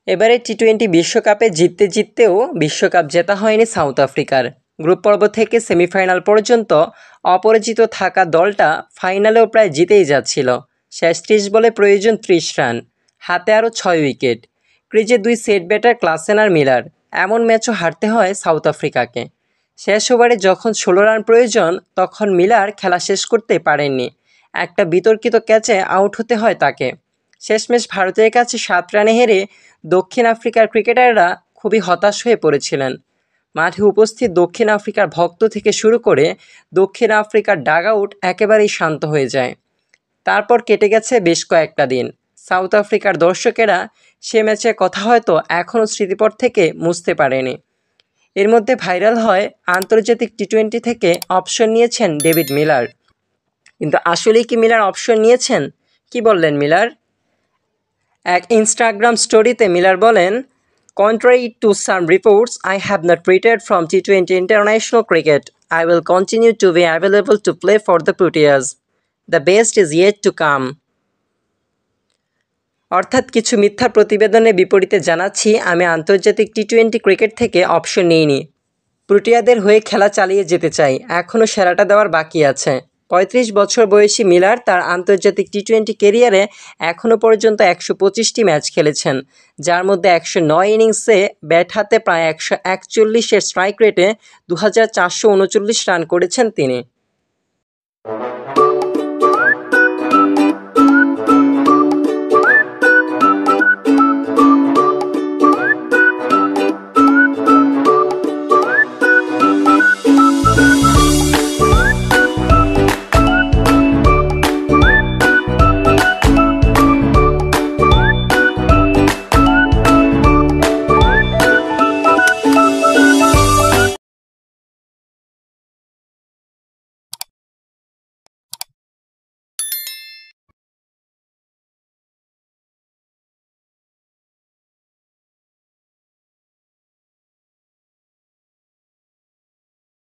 এবারে টি-20 বিশ্বকাপে জিততে জিততেও বিশ্বকাপ জেতা হয়নি সাউথ আফ্রিকার। গ্রুপ পর্ব থেকে সেমিফাইনাল পর্যন্ত অপরাজিত থাকা দলটা ফাইনালেও প্রায় জিতেই যাচ্ছিল। শেষ 30 বলে প্রয়োজন 30 রান, হাতে আরও 6 উইকেট। ক্রিজে 2 সেট ব্যাটার ক্লাসেন আর মিলার। এমন ম্যাচও হারতে হয় সাউথ আফ্রিকাকে। শেষ ওভারে যখন 16 রান প্রয়োজন তখন মিলার খেলা শেষ করতে পারেননি। একটা বিতর্কিত ক্যাচে আউট হতে হয় তাকে। শেষমেশ ভারতের কাছে 7 রানে হেরে দক্ষিণ আফ্রিকার ক্রিকেটাররা খুবই হতাশ হয়ে পড়েছিলেন। মাঠে উপস্থিত দক্ষিণ আফ্রিকার ভক্ত থেকে শুরু করে দক্ষিণ আফ্রিকার ডাগআউট একেবারেই শান্ত হয়ে যায়। তারপর কেটে গেছে বেশ কয়েকটা দিন। সাউথ আফ্রিকার দর্শকেরা সে ম্যাচের কথা হয়তো এখনও স্মৃতিপট থেকে মুছতে পারেনি। এর মধ্যে ভাইরাল হয় আন্তর্জাতিক টি-20 থেকে অপশন নিয়েছেন ডেভিড মিলার। কিন্তু আসলেই কি মিলার অপশন নিয়েছেন? কি বললেন মিলার? এক ইনস্টাগ্রাম স্টোরিতে মিলার বলেন, "Contrary to some reports, I have not retired from T20 international cricket. I will continue to be available to play for the Proteas. The best is yet to come." অর্থাৎ কিছু মিথ্যা প্রতিবেদনের বিপরীতে জানাচ্ছি, আমি আন্তর্জাতিক টি-20 ক্রিকেট থেকে অপশন নিইনি। প্রোটিয়াদের হয়ে খেলা চালিয়ে যেতে চাই, এখনও সেরাটা দেওয়ার বাকি আছে। 35 বছর বয়সী মিলার তার আন্তর্জাতিক টি-20 ক্যারিয়ারে এখনও পর্যন্ত 125টি ম্যাচ খেলেছেন, যার মধ্যে 109 ইনিংসে ব্যাট হাতে প্রায় 141-এর স্ট্রাইক রেটে 2439 রান করেছেন তিনি।